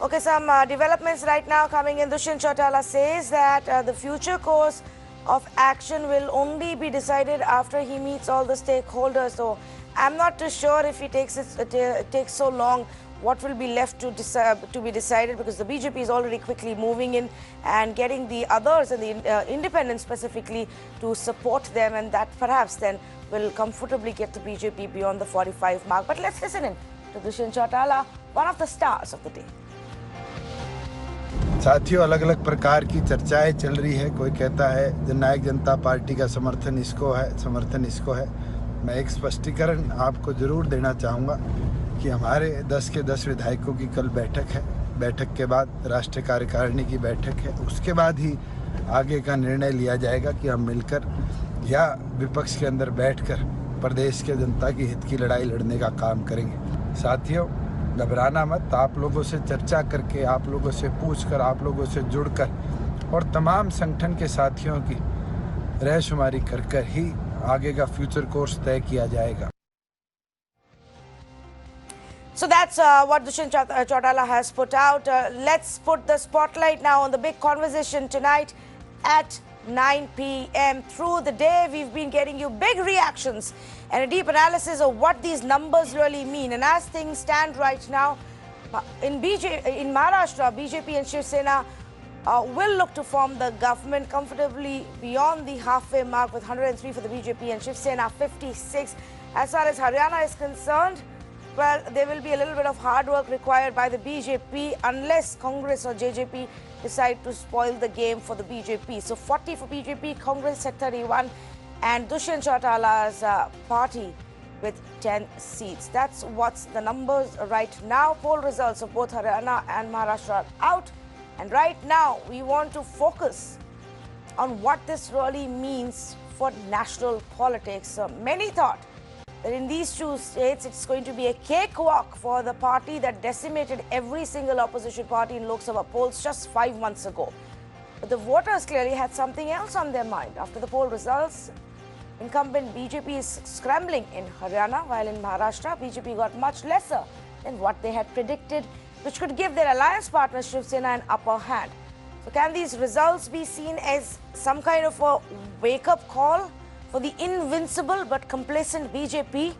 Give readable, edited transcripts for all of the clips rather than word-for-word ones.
Okay, some developments right now coming in. Dushyant Chautala says that the future course of action will only be decided after he meets all the stakeholders. So I'm not too sure if he takes takes so long. What will be left to be decided, because the BJP is already quickly moving in and getting the others and the independents specifically to support them, and that perhaps then will comfortably get the BJP beyond the 45 mark. But let's listen in to Dushyant Chautala, one of the stars of the day. साथियों, अलग अलग प्रकार की चर्चाएं चल रही है। कोई कहता है जननायक जनता पार्टी का समर्थन इसको है। मैं एक स्पष्टीकरण आपको जरूर देना चाहूँगा कि हमारे 10 के 10 विधायकों की कल बैठक है। बैठक के बाद राष्ट्रीय कार्यकारिणी की बैठक है। उसके बाद ही आगे का निर्णय लिया जाएगा कि हम मिलकर या विपक्ष के अंदर बैठकर प्रदेश के जनता की हित की लड़ाई लड़ने का काम करेंगे। साथियों, घबराना मत। आप लोगों से चर्चा करके, आप लोगों से पूछकर, आप लोगों से जुड़कर और तमाम संगठन के साथियों की रायशुमारी कर ही आगे का फ्यूचर कोर्स तय किया जाएगा। So that's what Dushyant Chautala has put out. Let's put the spotlight now on the big conversation tonight at 9 p.m. Through the day, we've been getting you big reactions and a deep analysis of what these numbers really mean. And as things stand right now, in Maharashtra, BJP and Shiv Sena will look to form the government comfortably beyond the halfway mark, with 103 for the BJP and Shiv Sena 56. As far as Haryana is concerned, well, there will be a little bit of hard work required by the BJP unless Congress or JJP decide to spoil the game for the BJP. So 40 for BJP, Congress at 31, and Dushyant Chautala's party with 10 seats. That's what's the numbers right now. Poll results of both Haryana and Maharashtra are out. And right now, we want to focus on what this really means for national politics. Many thought that in these two states, it's going to be a cakewalk for the party that decimated every single opposition party in Lok Sabha polls just 5 months ago. But the voters clearly had something else on their mind. After the poll results, incumbent BJP is scrambling in Haryana, while in Maharashtra, BJP got much lesser than what they had predicted, which could give their alliance partner Shiv Sena an upper hand. So can these results be seen as some kind of a wake-up call for the invincible but complacent BJP?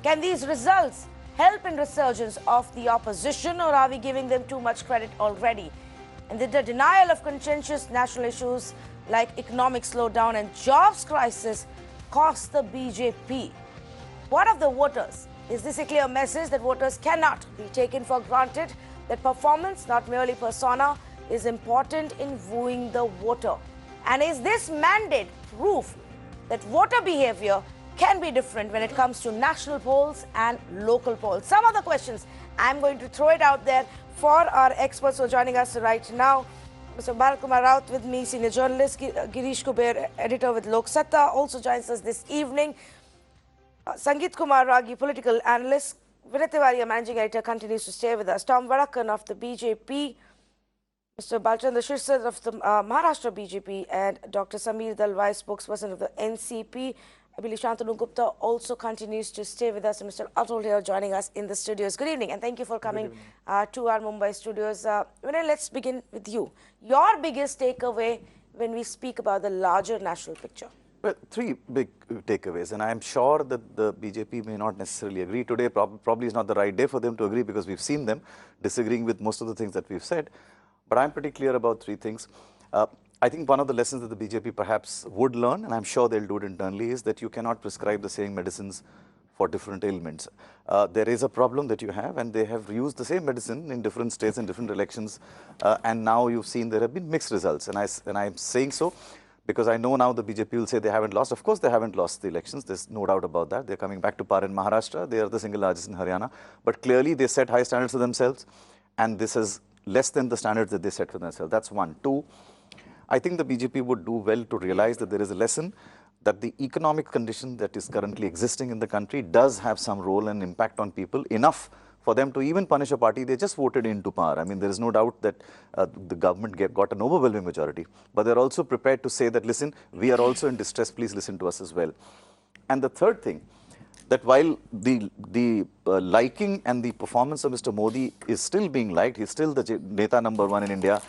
Can these results help in resurgence of the opposition, or are we giving them too much credit already? And did the denial of contentious national issues like economic slowdown and jobs crisis cost the BJP? What of the voters? Is this a clear message that voters cannot be taken for granted, that performance, not merely persona, is important in wooing the voter? And is this mandate proof that voter behavior can be different when it comes to national polls and local polls? Some of the questions, I'm going to throw it out there for our experts who are joining us right now. Mr. Bharat Kumar Raut with me, senior journalist. Girish Kuber, editor with Lok Satta, also joins us this evening. Sangeet Kumar Ragi, political analyst. Vinay Tiwari, managing editor, continues to stay with us. Tom Vadakan of the BJP. Mr. Balchandra Shirsad of the Maharashtra BJP, and Dr. Sameer Dalwai, spokesperson of the NCP. I believe Shantanu Gupta also continues to stay with us, and Mr. Atul here joining us in the studios. Good evening, and thank you for coming to our Mumbai studios. Vinay, let's begin with you. Your biggest takeaway when we speak about the larger national picture? Well, three big takeaways, and I'm sure that the BJP may not necessarily agree today. Probably is not the right day for them to agree, because we've seen them disagreeing with most of the things that we've said. But I'm pretty clear about three things. I think one of the lessons that the BJP perhaps would learn, and I'm sure they'll do it internally, is that you cannot prescribe the same medicines for different ailments. There is a problem that you have, and they have used the same medicine in different states and different elections, and now you've seen there have been mixed results. And I'm saying so because I know now the BJP will say they haven't lost. Of course, they haven't lost the elections. There's no doubt about that. They're coming back to power in Maharashtra. They are the single largest in Haryana. But clearly, they set high standards for themselves, and this is less than the standards that they set for themselves. That's one. Two, I think the BJP would do well to realize that there is a lesson that the economic condition that is currently existing in the country does have some role and impact on people enough for them to even punish a party they just voted into power. I mean, there is no doubt that the government got an overwhelming majority, but they're also prepared to say that, listen, we are also in distress, please listen to us as well. And the third thing, that while the liking and the performance of Mr. Modi is still being liked, he's still the Neta #1 in India.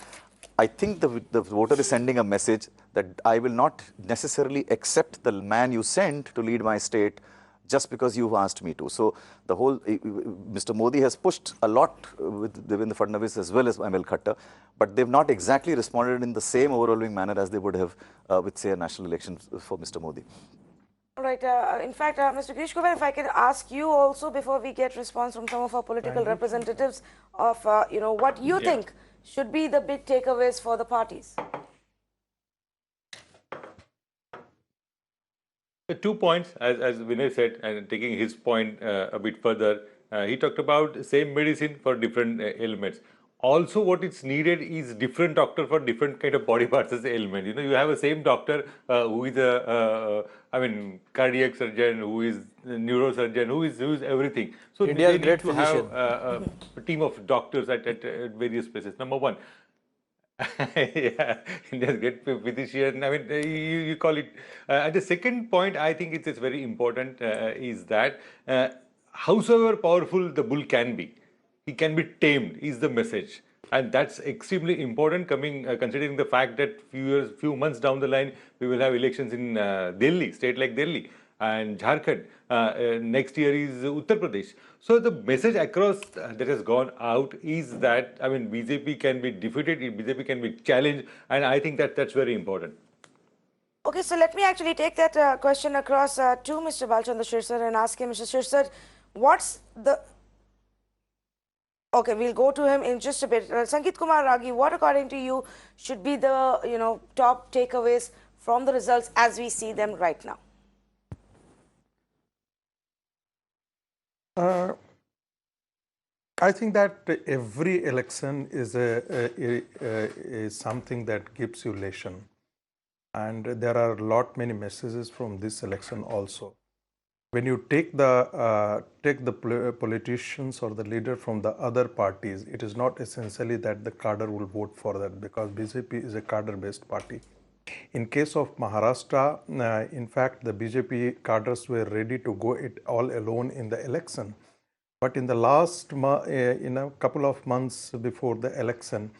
I think the voter is sending a message that I will not necessarily accept the man you send to lead my state just because you've asked me to. So the whole, Mr. Modi has pushed a lot with Devendra Fadnavis as well as Emil Khatta, but they've not exactly responded in the same overwhelming manner as they would have with, say, a national election for Mr. Modi. All right. In fact, Mr. Girish Kumar, if I can ask you also before we get response from some of our political representatives of, what you think should be the big takeaways for the parties. 2 points, as Vinay said, and taking his point a bit further, he talked about same medicine for different ailments. Also, what is needed is different doctor for different kind of body parts as ailment. You have a same doctor who is cardiac surgeon, who is a neurosurgeon, who is everything. So India they is great need to have physician. a team of doctors at various places. Number one. Yeah, India's great physician. I mean, you call it. And the second point, I think it's very important, is that howsoever powerful the bull can be, he can be tamed, is the message. And that's extremely important considering the fact that few months down the line, we will have elections in Delhi, state like Delhi and Jharkhand. Next year is Uttar Pradesh. So the message across that has gone out is that, I mean, BJP can be defeated, BJP can be challenged, and I think that's very important. Okay, so let me actually take that question across to Mr. Balchandra Shirsar and ask him, Mr. Shirsar, what's the... Okay, we'll go to him in just a bit. Sangeet Kumar Ragi, what according to you should be the, top takeaways from the results as we see them right now? I think that every election is something that gives you elation, and there are many messages from this election also. When you take the politicians or the leader from the other parties, it is not essentially that the cadre will vote for that, because BJP is a cadre-based party. In case of Maharashtra, in fact, the BJP cadres were ready to go it all alone in the election. But in the last, couple of months before the election,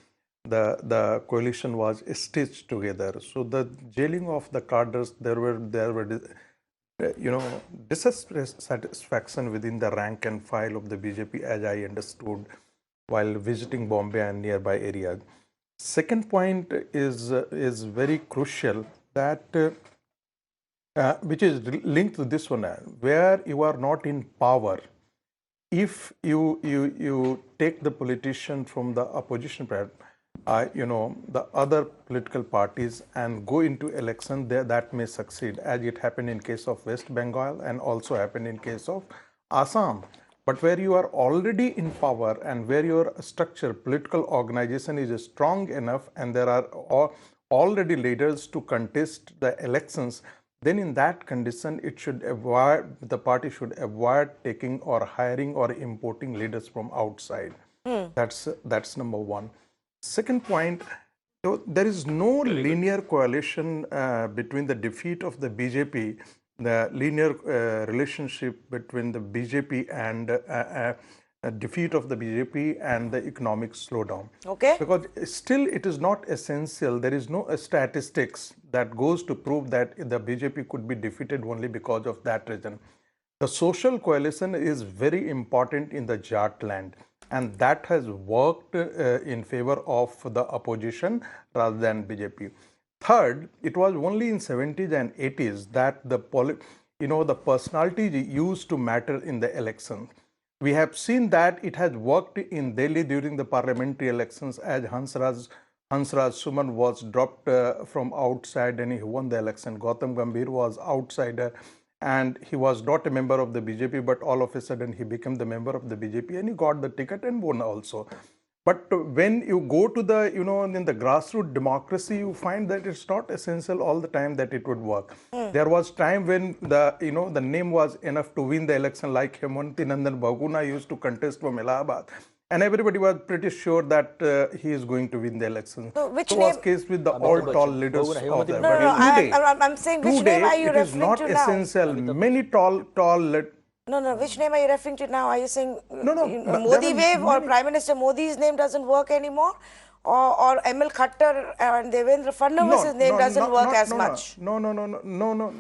the coalition was stitched together. So the jailing of the cadres, there were dissatisfaction within the rank and file of the BJP, as I understood while visiting Bombay and nearby areas. Second point is very crucial, that which is linked to this one, where you are not in power. If you take the politician from the opposition, the other political parties, and go into election, that may succeed, as it happened in case of West Bengal and also happened in case of Assam. But where you are already in power and where your structure, political organization is strong enough, and there are already leaders to contest the elections, then in that condition, the party should avoid taking or hiring or importing leaders from outside. That's number one. Second point, there is no linear coalition between the defeat of the BJP, the linear relationship between the BJP and defeat of the BJP and the economic slowdown. Okay. Because still it is not essential. There is no statistics that goes to prove that the BJP could be defeated only because of that reason. The social coalition is very important in the Jat land, and that has worked in favor of the opposition rather than BJP. Third, it was only in 70s and 80s that the personality used to matter in the election. We have seen that it has worked in Delhi during the parliamentary elections, as Hansraj Suman was dropped from outside and he won the election. Gautam Gambhir was outsider and he was not a member of the BJP, but all of a sudden he became the member of the BJP and he got the ticket and won also. But when you go to the, in the grassroots democracy, you find that it's not essential all the time that it would work. There was time when the name was enough to win the election, like Hemanti Nandan Bhaguna used to contest from Allahabad. And everybody was pretty sure that he is going to win the election. So which name? name? Was case with the all tall leaders of the No, I'm saying which name are you today, it is referring not to now? essential. Many tall No, no. Which name are you referring to now? Are you saying No, no, there Modi are wave or many. Prime Minister Modi's name doesn't work anymore? Or ML Khattar and Devendra Fadnavis's name doesn't work as much? No, no, no, no, no,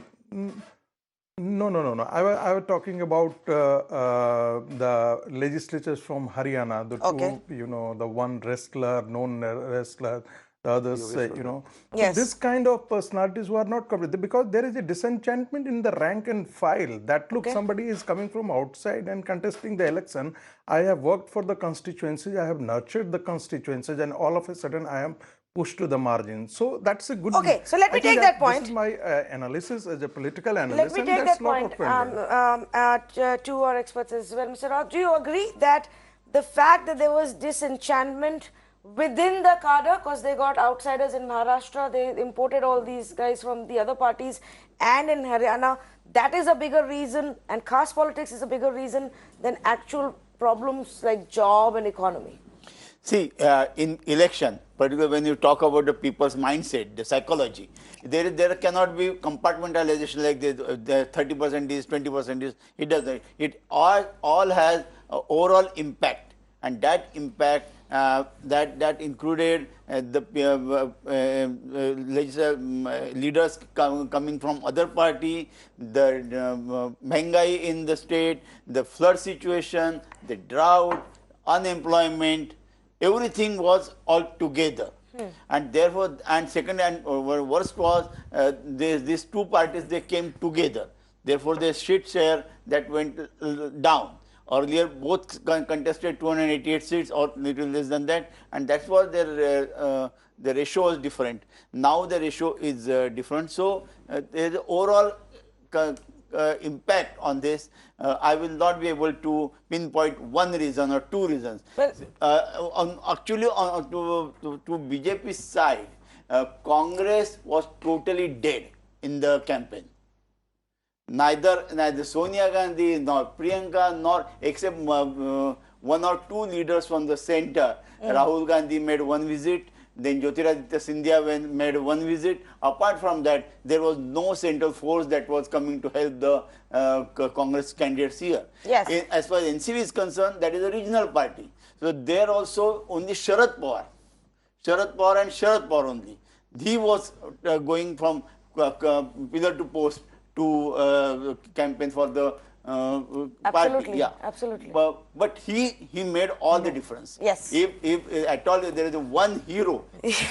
no, no. I was talking about the legislators from Haryana, the Okay. two, the one wrestler, known wrestler, the others, So Yes. this kind of personalities who are not covered, because there is a disenchantment in the rank and file that look, Okay. somebody is coming from outside and contesting the election. I have worked for the constituencies, I have nurtured the constituencies, and all of a sudden I am pushed to the margin. So that's a good. Okay, so let me I think take that point. This is my analysis as a political Let analyst, me and take that's that not point offended. to our experts as well. Mr. Rao, do you agree that the fact that there was disenchantment within the cadre, because they got outsiders in Maharashtra, they imported all these guys from the other parties, and in Haryana, that is a bigger reason, and caste politics is a bigger reason than actual problems like job and economy? See, in election, particularly when you talk about the people's mindset, the psychology, there cannot be compartmentalization like this, 30% is, 20% is. It doesn't. It all has overall impact, and that impact that included the leaders coming from other party, the Mehungai in the state, the flood situation, the drought, unemployment. Everything was all together, and therefore, and second, and worst was these two parties, they came together. Therefore, the seat share that went down. Earlier, both contested 288 seats or little less than that, and that's why the ratio was different. Now the ratio is different. So there is overall impact on this. I will not be able to pinpoint one reason or two reasons. Actually, to BJP's side, Congress was totally dead in the campaign. Neither Sonia Gandhi nor Priyanka, nor except one or two leaders from the center. Rahul Gandhi made one visit. Then Jyotiraditya Scindia made one visit. Apart from that, there was no central force that was coming to help the Congress candidates here. Yes. As far as NCV is concerned, that is a regional party. So there also only Sharad Pawar and Sharad Pawar only. He was going from pillar to post to campaign for the Absolutely, party. Yeah. absolutely. But he made all the difference. Yes. If at all there is one hero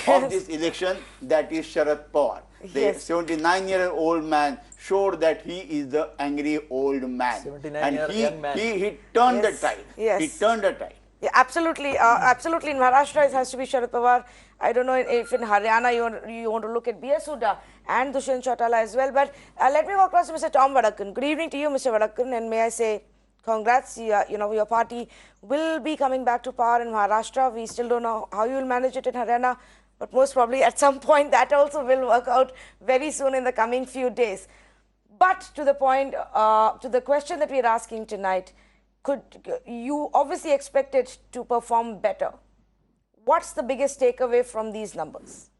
of this election, that is Sharad Pawar. The Yes. 79-year-old man showed that he is the angry old man. 79-year young man. He turned Yes. the tide. Yes. He turned the tide. Yeah, absolutely. Absolutely. In Maharashtra, it has to be Sharad Pawar. I don't know if in Haryana you want to look at B.S. Huda and Dushyant Chautala as well. But let me go across to Mr. Tom Vadakkan. Good evening to you, Mr. Vadakkan, and may I say congrats. Your party will be coming back to power in Maharashtra. We still don't know how you will manage it in Haryana, but most probably at some point that also will work out very soon in the coming few days. But to the point, to the question that we are asking tonight, could you obviously expect it to perform better? What's the biggest takeaway from these numbers?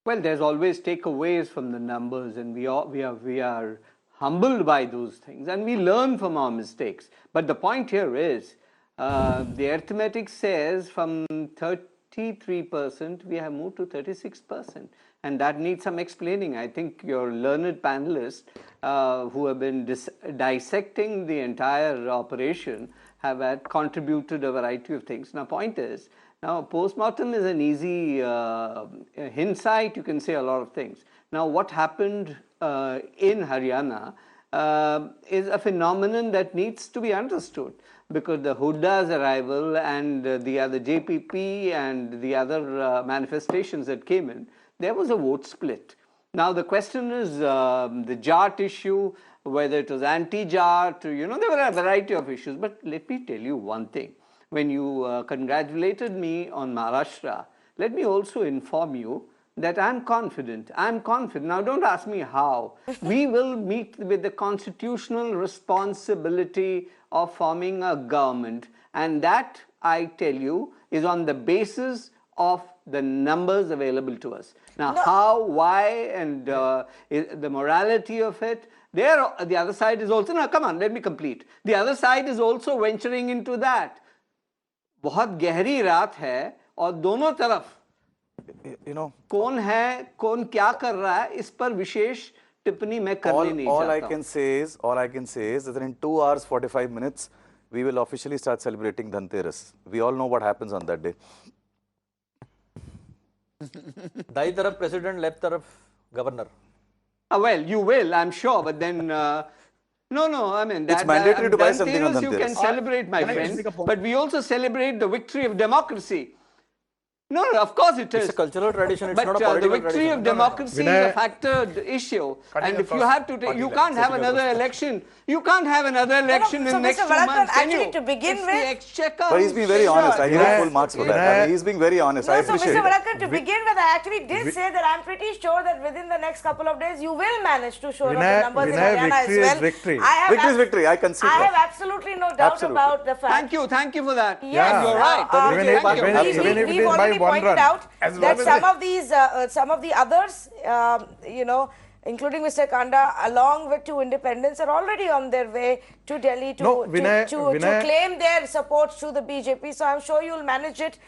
Well, there's always takeaways from the numbers, and we are humbled by those things, and we learn from our mistakes. But the point here is, the arithmetic says from 33% we have moved to 36%, and that needs some explaining. I think your learned panelists who have been dissecting the entire operation have contributed a variety of things. Now, point is, now post-mortem is an easy hindsight. You can say a lot of things. Now, what happened in Haryana is a phenomenon that needs to be understood, because the Hooda's arrival and the other JPP and the other manifestations that came in, there was a vote split. Now the question is the Jat issue, whether it was anti-Jat, there were a variety of issues. But let me tell you one thing. When you congratulated me on Maharashtra, let me also inform you that I'm confident. Now don't ask me how. We will meet with the constitutional responsibility of forming a government, and that, I tell you, is on the basis of the numbers available to us. Now, how, why, and the morality of it, there, the other side is also, now come on, let me complete. The other side is also venturing into that. बहुत गहरी रात है और दोनों तरफ कौन है, कौन क्या कर रहा है, इस पर विशेष टिप्पणी मैं करने नहीं चाहता. All I can say is that in 2 hours 45 minutes we will officially start celebrating Dhanteras. We all know what happens on that day. दाई तरफ president, left तरफ governor. Well, you will, I'm sure, but then no, I mean, it's mandatory to buy something on Dhanteras. You can celebrate, my friend, but we also celebrate the victory of democracy. No, of course it is. It's a cultural tradition. It's but not a political the victory tradition. of democracy is a factored issue. And if you have to take, you can't have another election. You can't have another election in the next 2 months. Actually, to begin with, but he's being very honest. I give him full marks for that. I mean, he's being very honest. I appreciate it. So, Mr. Varakkar, to begin with, I actually did say that I'm pretty sure that within the next couple of days, you will manage to show up the numbers in Haryana as well. Victory is victory. I concede. I have absolutely no doubt about the fact. Thank you for that. Yes, you're right. We've already pointed out that some of the others, including Mr. Kanda, along with 2 independents, are already on their way to Delhi to claim their support to the BJP. So I'm sure you'll manage it,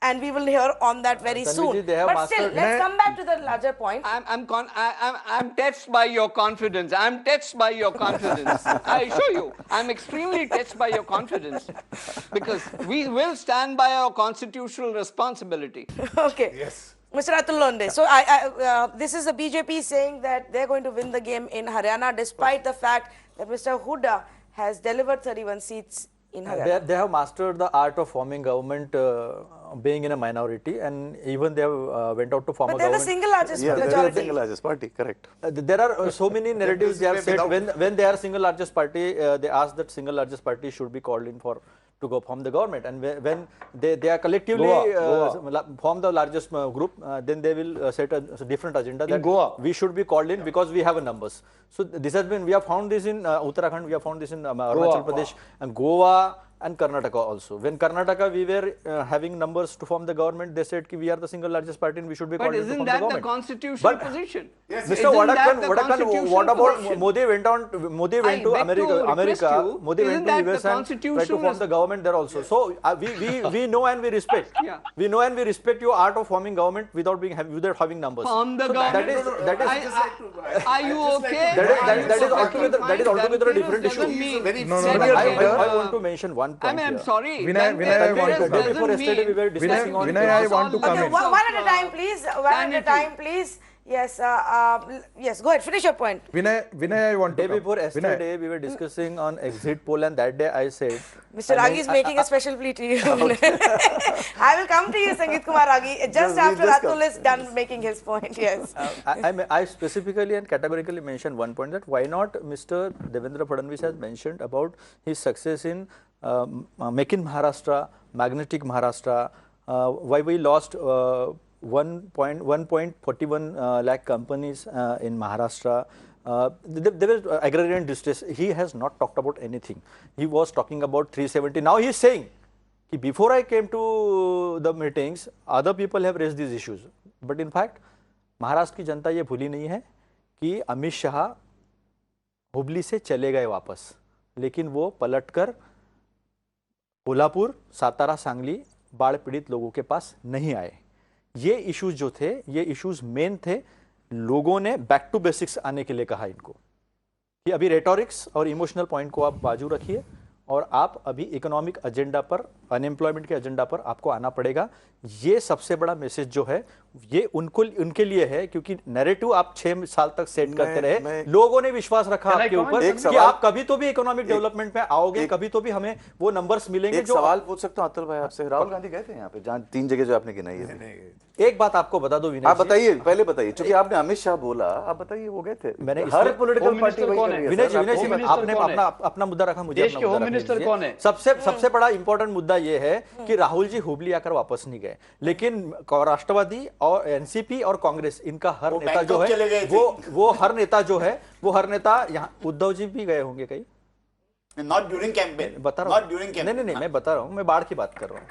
and we will hear on that very soon. But still, let's come back to the larger point. I'm touched by your confidence. I'm touched by your confidence. I assure you, I'm extremely touched by your confidence, because we will stand by our constitutional responsibility. Okay. Yes. Mr. Atul Londe, so this is the BJP saying that they're going to win the game in Haryana, despite the fact that Mr. Hooda has delivered 31 seats in Haryana. They have mastered the art of forming government, being in a minority, and even they have went out to form a government. But they're the single largest majority. They're the single largest party, correct. There are so many narratives they have said. When they are single largest party, they ask that single largest party should be called in to go form the government, and when they are collectively form the largest group, then they will set a different agenda that we should be called in because we have a numbers. So this has been, we have found this in Uttarakhand, we have found this in Arunachal Pradesh and Goa and Karnataka also. When Karnataka we were having numbers to form the government, they said we are the single largest party and we should be called in to form the government. But isn't that the constitutional position? Yes, Mr. Varakkar, what about Modi went to America, Modi went to US and tried to form the government there also. So we know and we respect. We know and we respect your art of forming government without having numbers. Form the government. Are you okay? That is altogether a different issue. I want to mention one point. I'm sorry. Vinay, before yesterday we were discussing on. Vinay, I want to come in. One at a time, please. One at a time, please. Yes, yes, go ahead, finish your point. Vinay, I want to come. Day before yesterday, we were discussing on exit poll, and that day I said... Mr. Ragi is making a special plea to you. I will come to you, Sangeet Kumar Ragi, just after Atul is done making his point, yes. I specifically and categorically mentioned one point, that why not Mr. Devendra Fadnavis has mentioned about his success in Make in Maharashtra, Magnetic Maharashtra, why we lost 1.41 lakh companies in Maharashtra. There was agrarian distress. He has not talked about anything. He was talking about 370. Now he is saying, before I came to the meetings, other people have raised these issues. But in fact, Maharashtra की जनता ये भूली नहीं है कि अमित शाह हुबली से चले गए वापस, लेकिन वो पलटकर कोल्हापुर, सातारा, सांगली बाढ़ पीड़ित लोगों के पास नहीं आए. ये इश्यूज जो थे, ये इश्यूज मेन थे. लोगों ने बैक टू बेसिक्स आने के लिए कहा इनको कि अभी रेटोरिक्स और इमोशनल पॉइंट को आप बाजू रखिए और आप अभी इकोनॉमिक एजेंडा पर, अनएम्प्लॉयमेंट के एजेंडा पर आपको आना पड़ेगा. ये सबसे बड़ा मैसेज जो है ये उनके लिए है, क्योंकि नैरेटिव आप 6 साल तक सेट करते रहे. लोगों ने विश्वास रखा आपके ऊपर कि आप कभी तो भी इकोनॉमिक डेवलपमेंट में आओगे, कभी तो भी हमें वो नंबर्स मिलेंगे. एक सवाल पूछ सकता हूं अतुल भाई आपसे. राहुल गांधी गए थे यहाँ पे, जहाँ 3 जगह जो आपने गिनाई है. एक बात आपको बता दो विनय, आप बताइए, पहले बताइए, क्योंकि आपने अमित शाह बोला, आप बताइए वो गए थे. मैंने हर पॉलिटिकल पार्टी विनय जी आपने अपना मुद्दा रखा, मुझे अपना होम मिनिस्टर कौन है? सबसे बड़ा इंपॉर्टेंट मुद्दा ये है कि राहुल जी हुबली आकर वापस नहीं गए, लेकिन राष्ट्रवादी और एनसीपी और कांग्रेस, इनका हर नेता जो है वो हर नेता यहाँ, उद्धव जी भी गए होंगे कहीं. Not during campaign. बता रहा हूँ. नहीं, मैं बता रहा हूँ, मैं बाढ़ की बात कर रहा हूँ.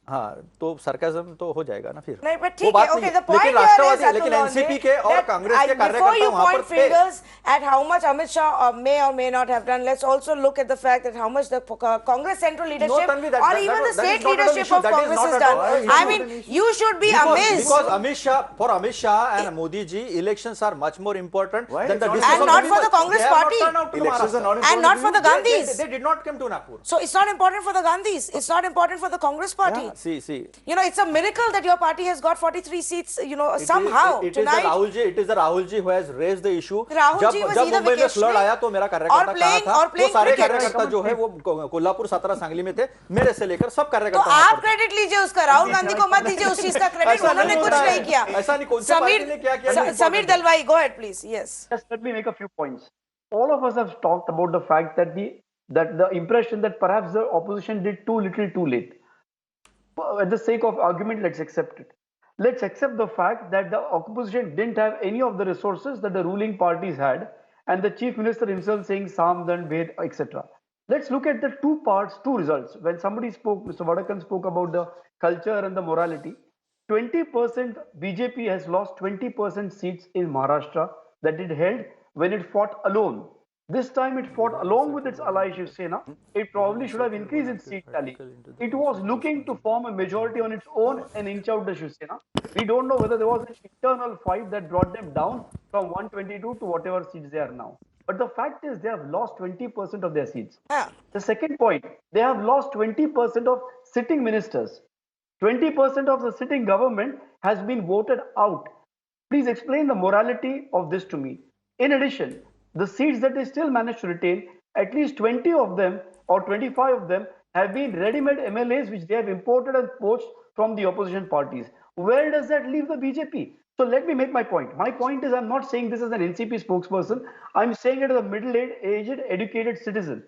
हाँ, तो सरकाजम तो हो जाएगा ना फिर। नहीं, but वो ठीक बात है, नहीं okay, है। the point लेकिन here is, राष्ट्रवादी, लेकिन Atul एनसीपी Lawande, के और that कांग्रेस के before कार्यकर्ता you वहां पर point थे। fingers at how much Amit Shah may or may not have done, let's also look at the fact that how much the Congress central leadership Tanvi, or even the that is state not at all leadership issue. of That is Congress not has at all done. issue. I mean, you should be amazed. Because Amit Shah and Modi ji, elections are much more important Why? than the And discussion. And not for the Congress They have not party. turned out to Elections are Maharashtra. not And important not to for you? the Gandhis. They did not come to Nagpur. So it's not important for the Gandhis. It's not important for the Congress party. Yeah, see. You know, it's a miracle that your party has got 43 seats, you know, somehow it tonight. is the Rahul ji who has raised the issue. Rahul जब ji was जब either Mumbai में flood vacationing आया तो मेरा कार्यकर्ता or कहा playing- था or वो playing सारे cricket. कार्यकर्ता जो है वो कोल्हापुर सत्रह सांगली में थे, मेरे से लेकर सब तो कार्यकर्ता आप वहां पर थे। क्रेडिट लीजिए उसका, राहुल गांधी को मत दीजिए उस चीज का क्रेडिट, ऐसा उन्होंने नहीं कुछ होता है। नहीं किया। ऐसा नहीं, कौन सी पार्टी ने क्या किया, नहीं समीर important है। Dalwai, go ahead please. Yes. Just let me make a few points. All of us have talked about the fact that the impression that perhaps the opposition did too little too late. At the sake of argument, let's accept it. Let's accept the fact that the opposition didn't have any of the resources that the ruling parties had, and the chief minister himself saying Samdan, Ved, etc. Let's look at the two parts, two results. When somebody spoke, Mr. Vadakan spoke about the culture and the morality. 20% BJP has lost 20% seats in Maharashtra that it held when it fought alone. This time it fought along with its ally Shiv Sena. It probably should have increased its seat tally. It was looking to form a majority on its own and inch out the Shiv Sena. We don't know whether there was an internal fight that brought them down from 122 to whatever seats they are now. But the fact is they have lost 20% of their seats. Yeah. The second point, they have lost 20% of sitting ministers. 20% of the sitting government has been voted out. Please explain the morality of this to me. In addition, the seats that they still managed to retain, at least 20 of them or 25 of them have been ready-made MLAs which they have imported and poached from the opposition parties. Where does that leave the BJP? So let me make my point. My point is I'm not saying this as an NCP spokesperson. I'm saying it as a middle-aged, educated citizen.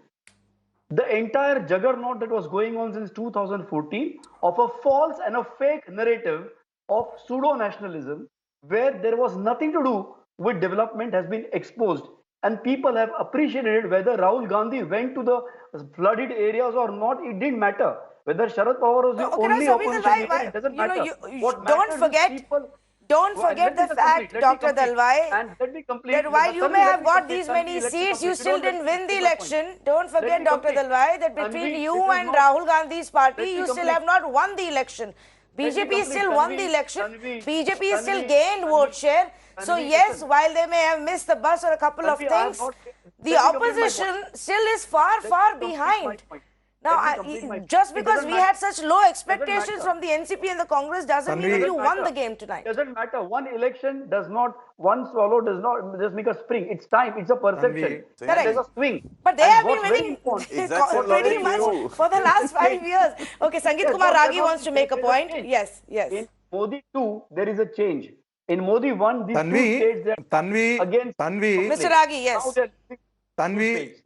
The entire juggernaut that was going on since 2014 of a false and a fake narrative of pseudo-nationalism where there was nothing to do with development has been exposed, and people have appreciated it. Whether Rahul Gandhi went to the flooded areas or not, it didn't matter. Whether Sharad Pawar was the Okay, only now, Samir opposition Dalwai, leader, it doesn't you know, matter. What don't matters is forget, people. don't Well, forget let me the just fact, complete, let me Dr. complete. Dalwai, And let me complete. that while you Tanvi, may let have me got complete. these Tanvi, many let me seats, you complete. still Don't let didn't me win the complete my point. election. Don't Let forget, me Dr. complete. Dalwai, that Tanvi, between it you is and not- Rahul Gandhi's party, Let me you still complete. have not won the election. Let me BJP complete. still won the Tanvi, election. Tanvi, BJP has still Tanvi, gained Tanvi, vote share. So Tanvi, yes, listen. while they may have missed the bus or a couple of Tanvi, I have things, not- the let me complete my opposition point. still is far, Let far me complete behind. my point. Now, Let me complete my point. just It because doesn't we matter. had such low expectations matter. from the NCP and the Congress doesn't mean that Tanvi- you won the game tonight. Doesn't matter. One election does not, one swallow does not just make a spring. It's time. It's a perception. Tanvi- And there's a swing. But they And have been what's very winning important- Exactly what's pretty very much true. for the last 5 years. Okay, Sangeet Yes, Kumar but Ragi there's wants to make a there's point. change. Yes, yes. In Modi 2, there is a change. In Modi 1, these two Tanvi, states they are Tanvi, against Tanvi, Mr. Ragi, Now yes. they're losing two Tanvi, states.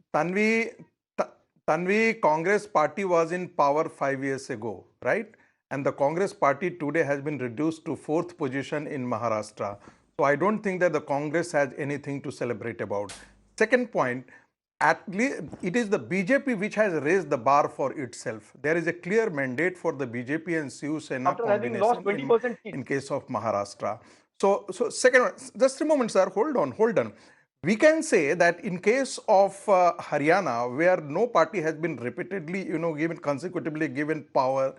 Tanvi, Congress party was in power 5 years ago, right? And the Congress party today has been reduced to 4th position in Maharashtra. So I don't think that the Congress has anything to celebrate about. Second point, at least it is the BJP which has raised the bar for itself. There is a clear mandate for the BJP and Shiv Sena After having lost combination 20% seats. in case of Maharashtra. So second one, just a moment, sir. Hold on. We can say that in case of Haryana, where no party has been repeatedly, consecutively given power,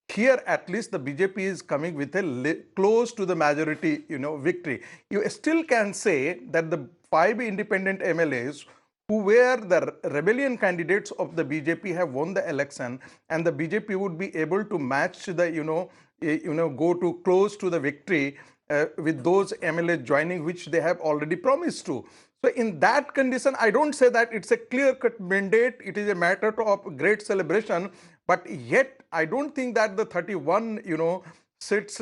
here at least the BJP is coming with a close to the majority, victory. You still can say that the 5 independent MLAs who were the rebellion candidates of the BJP have won the election, and the BJP would be able to match the, go to close to the victory with those MLAs joining, which they have already promised to. So in that condition, I don't say that it's a clear-cut mandate. It is a matter of great celebration, but yet I don't think that the 31, seats,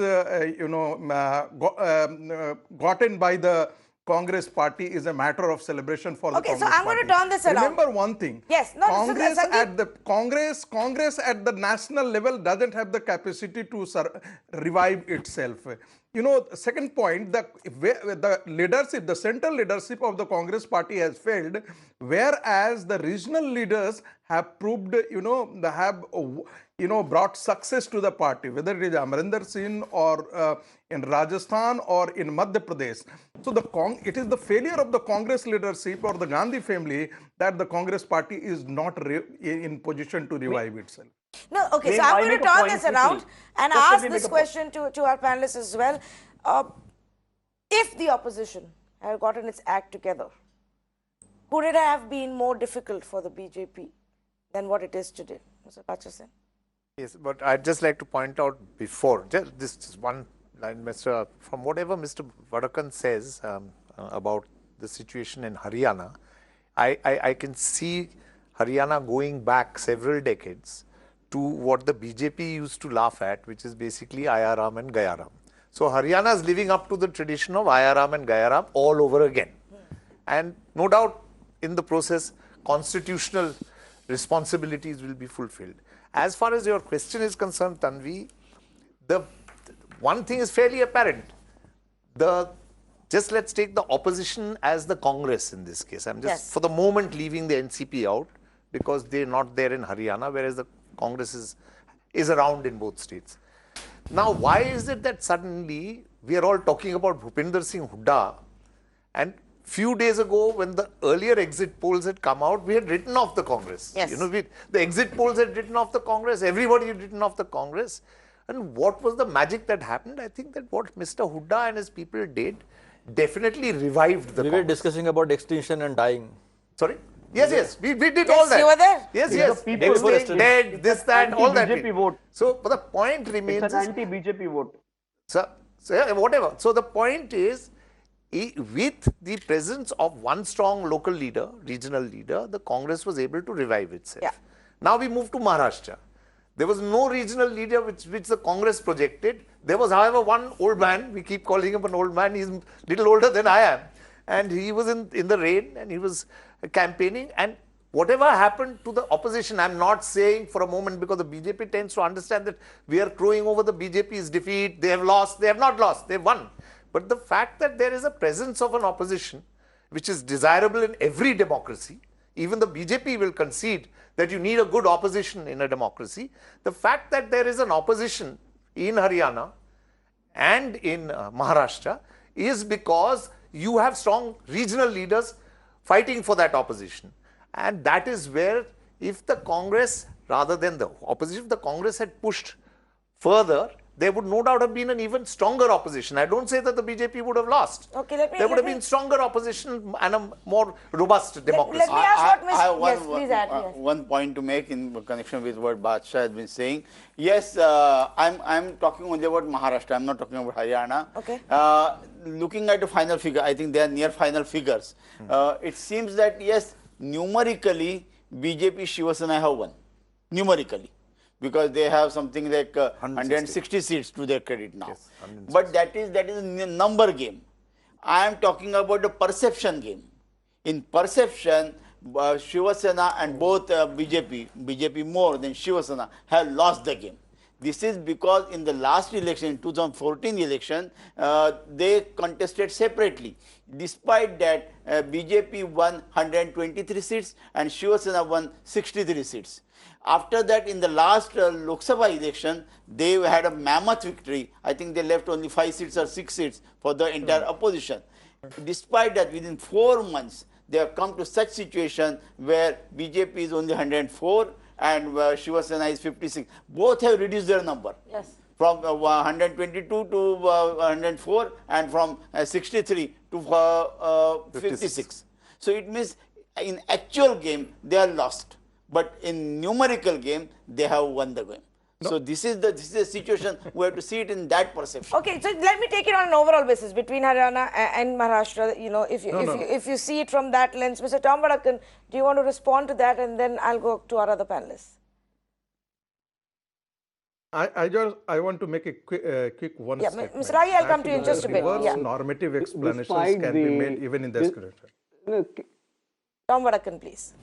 gotten by the Congress party is a matter of celebration for the Congress so I'm going to party. turn this around. Remember one thing. Yes, no, Congress so at the Congress at the national level doesn't have the capacity to revive itself. second point, the leadership, the central leadership of the Congress party has failed, whereas the regional leaders have proved, they have, brought success to the party, whether it is Amarinder Singh or in Rajasthan or in Madhya Pradesh. So it is the failure of the Congress leadership or the Gandhi family that the Congress party is not in position to revive itself. No, okay, so Ma'am, I'm I going to make a turn point this quickly. around and Just let ask me this make a question to our panelists as well. If the opposition had gotten its act together, could it have been more difficult for the BJP than what it is today? Mr. Pachasen? Yes, but I'd just like to point out before, just this one line, from whatever Mr. Vadakan says about the situation in Haryana, I can see Haryana going back several decades to what the BJP used to laugh at, which is basically Ayaram and Gayaram. So Haryana is living up to the tradition of Ayaram and Gayaram all over again. And no doubt in the process, constitutional responsibilities will be fulfilled. As far as your question is concerned, Tanvi, the one thing is fairly apparent. Just let's take the opposition as the Congress in this case. I'm just for the moment leaving the NCP out because they're not there in Haryana, whereas the Congress is around in both states. Now, why is it that suddenly we are all talking about Bhupinder Singh Hooda, and few days ago when the earlier exit polls had come out, we had written off the Congress. Yes. The exit polls had written off the Congress, everybody had written off the Congress. And what was the magic that happened? I think that what Mr. Hooda and his people did definitely revived the We were discussing about extinction and dying. Sorry? Yes, we did all that. You were there? Yes. people Extinct, dead, this, that, all that. BJP vote. So, but the point remains. It's an anti-BJP vote. So yeah, whatever. So the point is, with the presence of one strong local leader, regional leader, the Congress was able to revive itself. Yeah. Now we move to Maharashtra. There was no regional leader which the Congress projected. There was, however, one old man. We keep calling him an old man. He's a little older than I am. And he was in the rain and he was campaigning. And whatever happened to the opposition, I'm not saying for a moment, because the BJP tends to understand that we are crowing over the BJP's defeat. They have lost. They have not lost. They have won. But the fact that there is a presence of an opposition, which is desirable in every democracy, even the BJP will concede that you need a good opposition in a democracy. The fact that there is an opposition in Haryana and in Maharashtra is because you have strong regional leaders fighting for that opposition. And that is where, if the Congress, rather than the opposition, if the Congress had pushed further, there would no doubt have been an even stronger opposition. I don't say that the BJP would have lost. Okay, there would have been stronger opposition and a more robust democracy. Let me ask what I have Yes, please add. Yes. one point to make in connection with what Badshah has been saying. Yes, I'm talking only about Maharashtra. I'm not talking about Haryana. Okay. Looking at the final figure, I think they are near final figures. It seems that yes, numerically, BJP Shiv Sena have won. Numerically. Because they have something like 160 seats to their credit now. Yes, but that is a number game. I am talking about the perception game. In perception, Shiv Sena and both BJP more than Shiv Sena have lost the game. This is because in the last election, 2014 election, they contested separately. Despite that, BJP won 123 seats and Shiv Sena won 63 seats. After that, in the last Lok Sabha election, they had a mammoth victory. I think they left only 5 seats or 6 seats for the entire opposition. Despite that, within 4 months, they have come to such situation where BJP is only 104 and Shiv Sena is 56. Both have reduced their number. Yes. From 122 to 104 and from 63 to 56. So it means in actual game, they are lost. But in numerical game, they have won the game. No. So this is the situation. We have to see it in that perception. Okay, so let me take it on an overall basis between Haryana and Maharashtra. You know, if you see it from that lens, Mr. Tom Vadakan, do you want to respond to that, and then I'll go to our other panelists. I want to make a quick one statement. Mr. Ragi, I'll come to you in just a bit. Normative explanations can be made even in this situation. Tom Vadakan, please.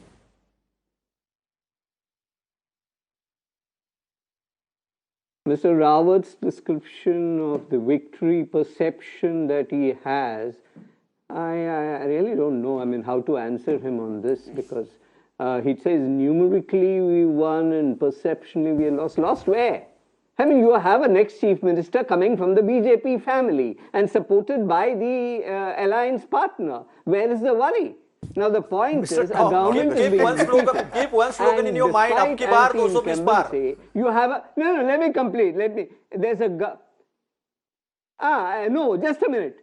Mr. Rawat's description of the victory perception that he has, I really don't know, I mean, how to answer him on this, because he says numerically we won and perceptionally we lost. Lost where? I mean, you have a next chief minister coming from the BJP family and supported by the alliance partner. Where is the worry? Now the point is, a government keep one slogan in your mind. Ab ki baar 220 par. You have a no. Let me complete. There's a no. Just a minute.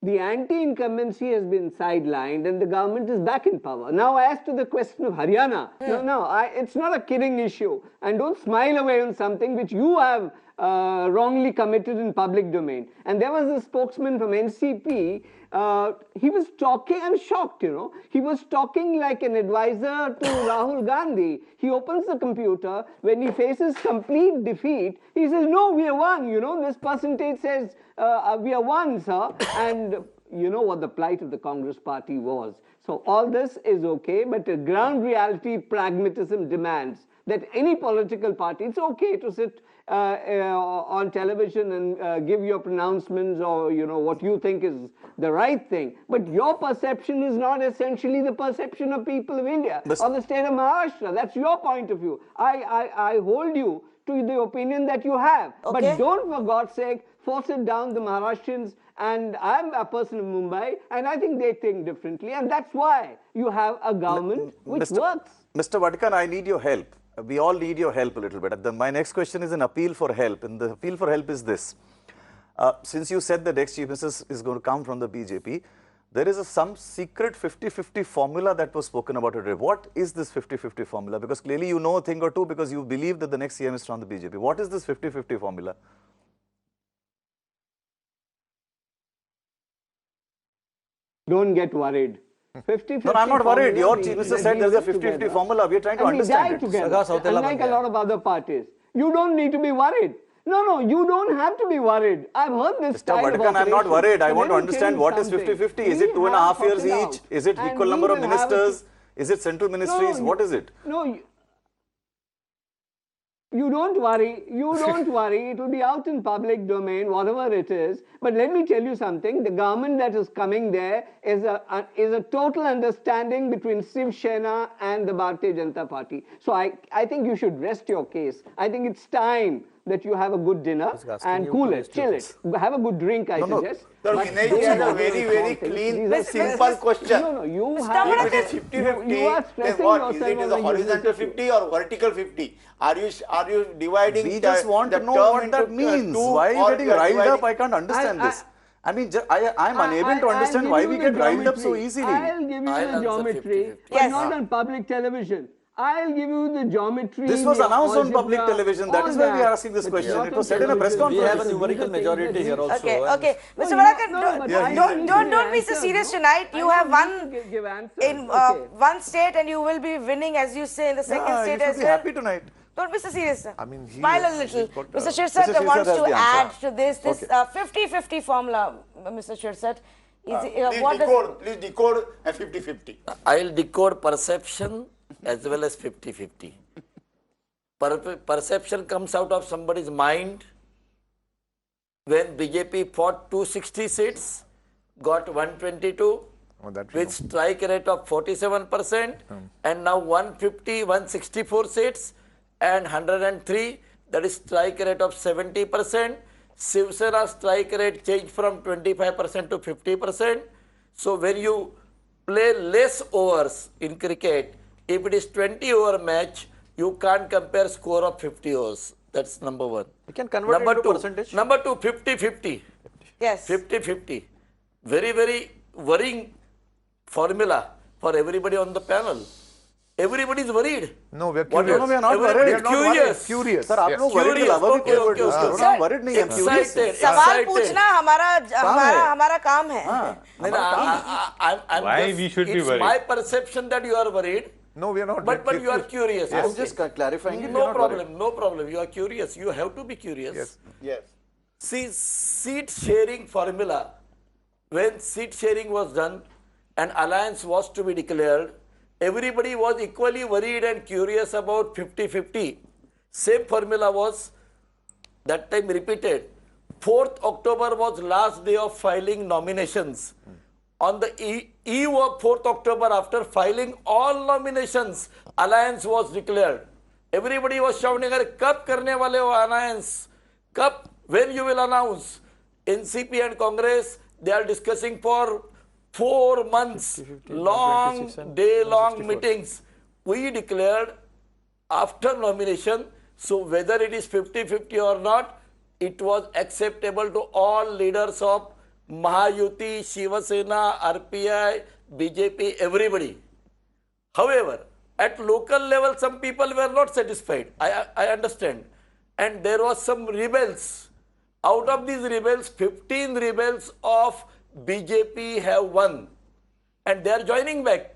The anti-incumbency has been sidelined and the government is back in power. Now, as to the question of Haryana, it's not a kidding issue. And don't smile away on something which you have wrongly committed in public domain. And there was a spokesman from NCP. He was talking, I'm shocked, he was talking like an advisor to Rahul Gandhi. He opens the computer, when he faces complete defeat, he says, no, we are won, this percentage says, we are won, sir. And you know what the plight of the Congress party was. So all this is okay, but the ground reality pragmatism demands that any political party, it's okay to sit on television and give your pronouncements or what you think is the right thing, but your perception is not essentially the perception of people of India or the state of Maharashtra. That's your point of view. I hold you to the opinion that you have, but don't, for God's sake, force it down the Maharashtrians. And I'm a person of Mumbai, and I think they think differently, and that's why you have a government which works. Mr. Vadkar, I need your help. We all need your help a little bit. My next question is an appeal for help, and the appeal for help is this. Since you said the next chief minister is going to come from the BJP, there is some secret 50-50 formula that was spoken about today. What is this 50-50 formula? Because clearly you know a thing or two because you believe that the next CM is from the BJP. What is this 50-50 formula? Don't get worried. 50-50 no, I'm not worried. Your chief minister said there's a 50-50 together. Formula. We are trying to understand it. Together, unlike a lot of other parties. You don't need to be worried. No, you don't have to be worried. I've heard this style of operation. I'm not worried. I want to understand what is 50-50. Is it 2.5 years each? Is it equal number of ministers? Is it central ministries? What is it? No, you don't worry. You don't worry. It will be out in public domain, whatever it is. But let me tell you something. The government that is coming there is a total understanding between Shiv Sena and the Bharatiya Janata Party. So I think you should rest your case. I think it's time that you have a good dinner and cool it, chill it. Have a good drink, I suggest. Sir, Vinay has a very clean, simple question. No, you If have... it is 50-50, then what? Is it a horizontal 50 or vertical 50? Are you dividing We just want to know what that means. Why are you getting riled up? I can't understand this. I mean, I'm unable to understand why we get riled up so easily. I'll give you the geometry, but not on public television. I'll give you the geometry. This was announced on public television. That is why we are asking this question. It was said in a press conference. We have a numerical majority here also. Okay. Mr. Vadkar, don't be so serious tonight. You have won in one state and you will be winning, as you say, in the second state as well. Happy tonight. Don't be so serious, sir. I mean, smile a little. Mr. Shirsat wants to add to this 50-50 formula, Mr. Shirsat. Please decode a 50-50. I'll decode perception as well as 50-50. Perception comes out of somebody's mind. When BJP fought 260 seats, got 122, with strike rate of 47%, and now 164 seats and 103, that is strike rate of 70%. Shiv Sena strike rate changed from 25% to 50%. So when you play less overs in cricket, if it is 20 over match, you can't compare score of 50 overs. That's number one. You can convert it into percentage. Number two, 50-50. Yes. 50-50. Very worrying formula for everybody on the panel. Everybody is worried. No, we are curious. No, we are not worried. We are curious. Curious. Sir, आप लोग worried के अलावा भी कोई word use करो ना. Worried नहीं, I'm curious. सवाल पूछना हमारा काम है. Why we should be worried? It's my perception that you are worried. No, we are not. But you are curious. I'm just clarifying. No problem. You are curious. You have to be curious. Yes. See, seat sharing formula. When seat sharing was done and alliance was to be declared, everybody was equally worried and curious about 50-50. Same formula was that time repeated. 4th October was last day of filing nominations. On the eve of 4th October, after filing all nominations, alliance was declared. Everybody was shouting, "Kab karne wale ho alliance? Kab, when you will announce?" NCP and Congress, they are discussing for 4 months, long, day-long meetings. We declared after nomination, so whether it is 50-50 or not, it was acceptable to all leaders of Mahayuti, Shiv Sena, RPI, BJP, everybody. However, at local level, some people were not satisfied. I understand. And there was some rebels. Out of these rebels, 15 rebels of BJP have won. And they are joining back.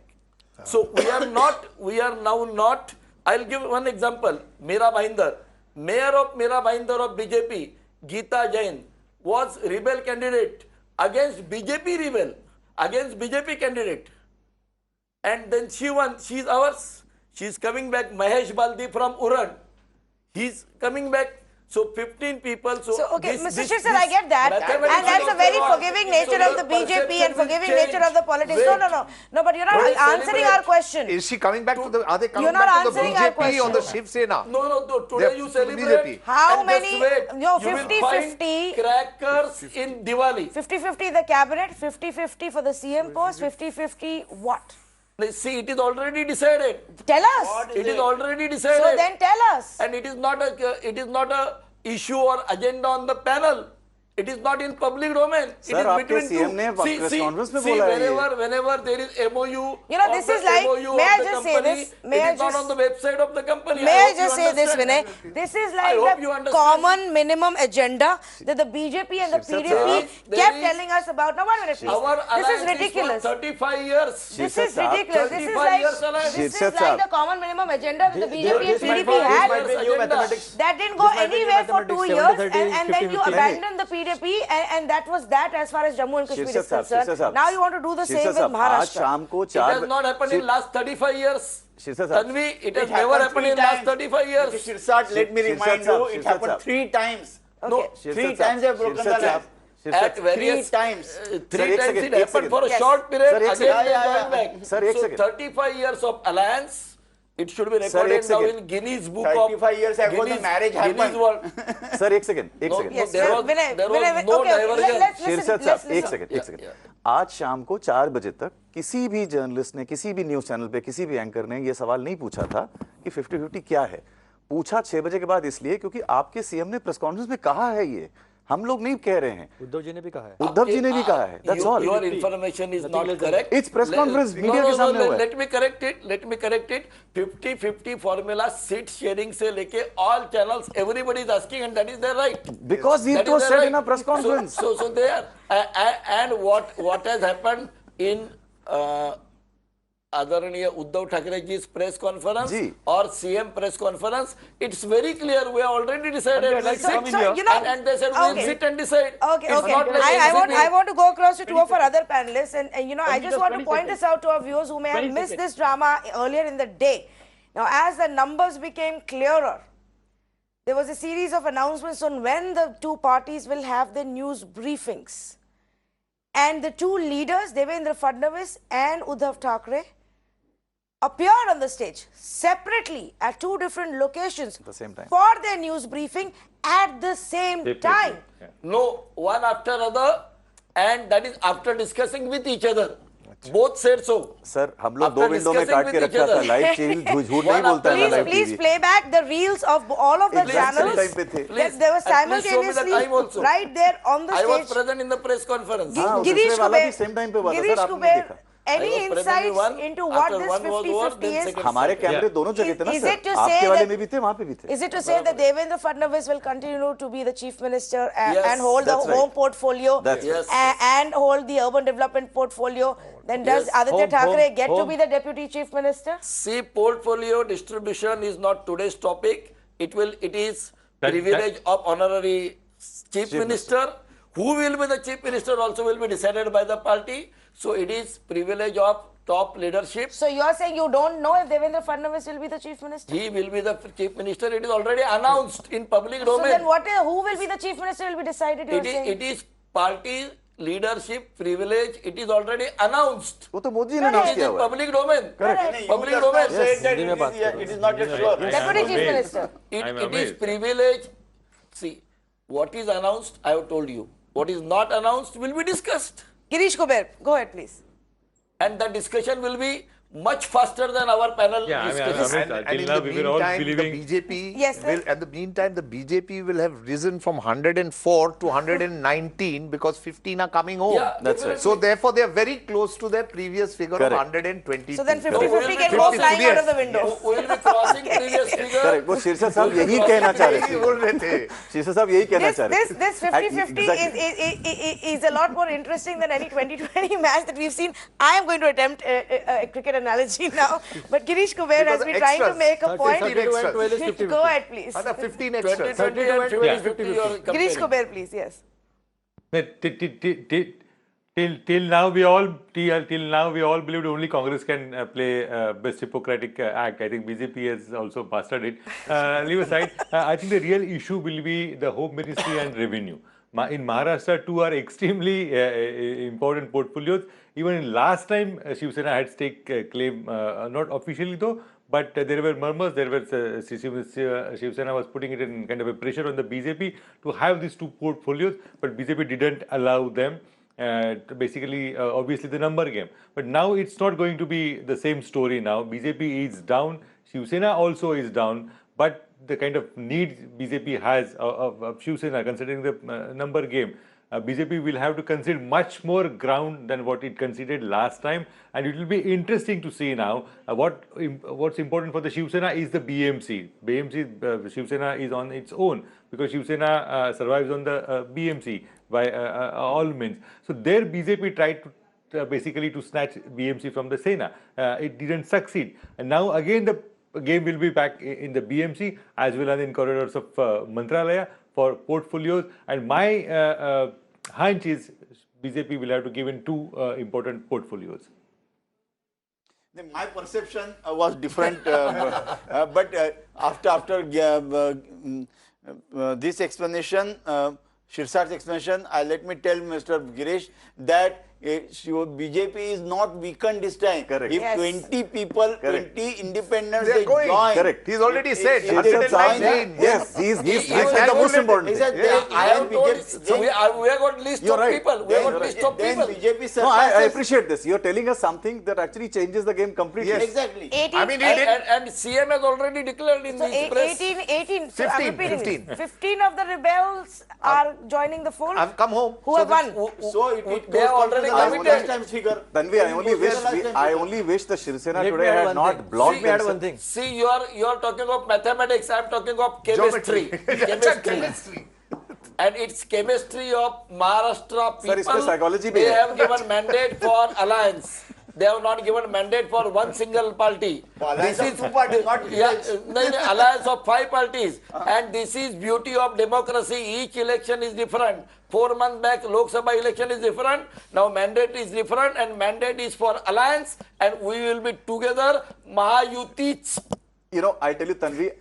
So we are now not. I'll give one example. Meera Bhainder, mayor of Meera Bhainder of BJP, Geeta Jain, was rebel candidate against BJP rebel, against BJP candidate. And then she won. She's ours. She's coming back. Mahesh Baldi from Urad. He's coming back. So 15 people. So okay, Mr. Shiv Sena, I get that. And that's a very forgiving nature of the BJP and forgiving nature of the politics. No, but you're not answering our question. Is she coming back to the, are they coming You're not back to the answering our BJP or the question. Shiv Sena? No, today you celebrate. How and many? just wait. No, You will 50-50. find crackers in Diwali. 50-50 the cabinet, 50-50 for the CM post, 50-50 what? See, it is already decided. Tell us. It is already decided. So then tell us. And it is not a issue or agenda on the panel. It is not in public domain. Sir, it is between CM ने press conference में बोला है ये. whenever there is MOU, this is like, may I just say this? It is not on the website of the company. May I just say this, Vinay? This is like the common minimum agenda that the BJP and the PDP kept telling us about. Now, 1 minute, please. This is ridiculous. 35 years. This is ridiculous. This is like the common minimum agenda that the BJP and PDP had. That didn't go anywhere for 2 years, and then you abandoned the PDP, and that was that as far as Jammu and Kashmir is concerned. Now you want to do the same with Maharashtra. It has not happened in last 35 years. Tanvi, it has never happened in last 35 years. Shirsat, let me remind you, it happened 3 times. No, 3 times they have broken the law. At various 3 times. 3 times it happened for a short period. Again they joined back. Sir, so 35 years of alliance. It should be recorded now in Guinness Book of 35 years ago the marriage happened. Sir, एक second. There was no divergence. शीर्षक एक second. आज शाम को 4 बजे तक किसी भी जर्नलिस्ट ने, किसी भी न्यूज चैनल पे, किसी भी एंकर ने ये सवाल नहीं पूछा था कि 50-50 क्या है. पूछा 6 बजे के बाद इसलिए क्योंकि आपके सीएम ने प्रेस कॉन्फ्रेंस में कहा है ये. हम लोग नहीं कह रहे हैं. उद्धव जी ने भी कहा है. उद्धव जी ने भी कहा है. That's all. Your information is not correct. It's press conference. Media के सामने हुआ है. Let me correct it. 50-50 formula seat sharing से लेके all channels everybody is asking and that is their right. Because it was said in a press conference. So there and what has happened in Adaraniya Uddhav Thackerayji's press conference or CM press conference, it's very clear. We have already decided. And they said we'll sit and decide. Okay. I want to go across to 2 of our other panelists, and I just want to point this out to our viewers who may have missed this drama earlier in the day. Now, as the numbers became clearer, there was a series of announcements on when the 2 parties will have their news briefings. And the 2 leaders, Devendra Fadnavis and Uddhav Thackeray, appeared on the stage separately at 2 different locations at the same time for their news briefing at the same time. Yeah. No, one after other, and that is after discussing with each other. Both said so. Sir, हम लोग 2 window में काट के रखा था. Live channel झूठ नहीं बोलता है ना. Please play back the reels of all of the channels. There was simultaneously right there on the stage. I was present in the press conference. Girish Kuber, any insights into what this 50-50 is? हमारे कैमरे दोनों जगह थे ना sir. आपके वाले में भी थे, वहाँ पे भी थे. Is it to say that Devendra Fadnavis will continue to be the chief minister and hold the home portfolio and hold the urban development portfolio? Then does Aditya Thackeray get to be the deputy chief minister? See, portfolio distribution is not today's topic. It is privilege of honorary chief minister. Who will be the chief minister also will be decided by the party. So it is privilege of top leadership. So you're saying you don't know if Devendra Fadnavis will be the chief minister? He will be the chief minister. It is already announced in public So domain. then who will be the chief minister will be decided, you're saying? It is party leadership privilege. It is already announced. वो तो मोदी जी ने It announce is किया in हुआ है. public domain. Correct. Public You just domain. now said that it is not yet sure. Deputy chief minister. It is privilege. See, what is announced, I have told you. What is not announced will be discussed. Girish Kuber, go ahead, please. And the discussion will be much faster than our panel discussion. And in the meantime, the BJP Yes, sir. will, at the meantime, the BJP will have risen from 104 to 119 because 15 are coming home. Yeah, That's right. So therefore, they are very close to their previous figure Correct. of 120. So then 50-50 Correct. can go flying out of the window. We will be crossing previous figure. Correct. वो शीर्षक साहब यही कहना चाह रहे थे. बोल रहे थे. शीर्षक साहब यही कहना चाह रहे थे. This 50-50 is a lot more interesting than any 2020 match that we've seen. I am going to attempt a cricket analogy now. But Girish Kuber has been trying to make a point. 12 is 50-50. Go ahead, please. 15 extras. 20 and 50 you are Girish comparing. Kuber, please. Yes. Till now we all believed only Congress can play best Hippocratic act. I think BJP has also mastered it. Leave aside, I think the real issue will be the Home Ministry and revenue. In Maharashtra, two are extremely important portfolios. Even last time, Shiv Sena had stake claim, not officially though, but there were murmurs. There were Shiv Sena was putting it in kind of a pressure on the BJP to have these two portfolios, but BJP didn't allow them. Basically, obviously the number game. But now it's not going to be the same story now. BJP is down. Shiv Sena also is down. But the kind of need BJP has of Shiv Sena, considering the number game, BJP will have to concede much more ground than what it conceded last time, and it will be interesting to see now what's important for the Shiv Sena is the BMC. Shiv Sena is on its own because Shiv Sena survives on the BMC by all means. So there BJP tried to basically to snatch BMC from the Sena. It didn't succeed, and now again the game will be back in the BMC as well as in corridors of Mantralaya for portfolios, and my hunch is BJP will have to give in two important portfolios. My perception was different, but after this explanation, Shirsat's explanation, let me tell Mr. Girish that BJP is not weakened this time. Correct. If Yes. 20 people, Correct. 20 independents, They are they going. join. Correct. He's already said If they 119. Yes, he's He said the most important He thing. said Yeah, I have told, BJP, so we have got list You're of right. people. We have got list of then people. BJP No, I surpasses. appreciate this. You're telling us something that actually changes the game completely. Yes. Exactly. 18, I mean, he did. And CM has already declared in so his press. 18, so I'm 15, repeating this. 15 of the rebels are joining the fold. I've come home. Who have won? So it They are goes already to the committed. last time's figure. Tanvi, I only wish the Shiv Sena today had not blocked themselves. See, you are talking of mathematics. I am talking of chemistry. Chemistry. And it's chemistry of Maharashtra Sir, people. इसमें psychology भी They है. have given mandate for alliance. They have not given mandate for one single party. Alliance This of two parties, not alliance of 5 parties. And this is beauty of democracy. Each election is different. 4 months back, Lok Sabha election is different. Now mandate is different, and mandate is for alliance, and we will be together. Mahayuti. You know, I tell you, Tanvi,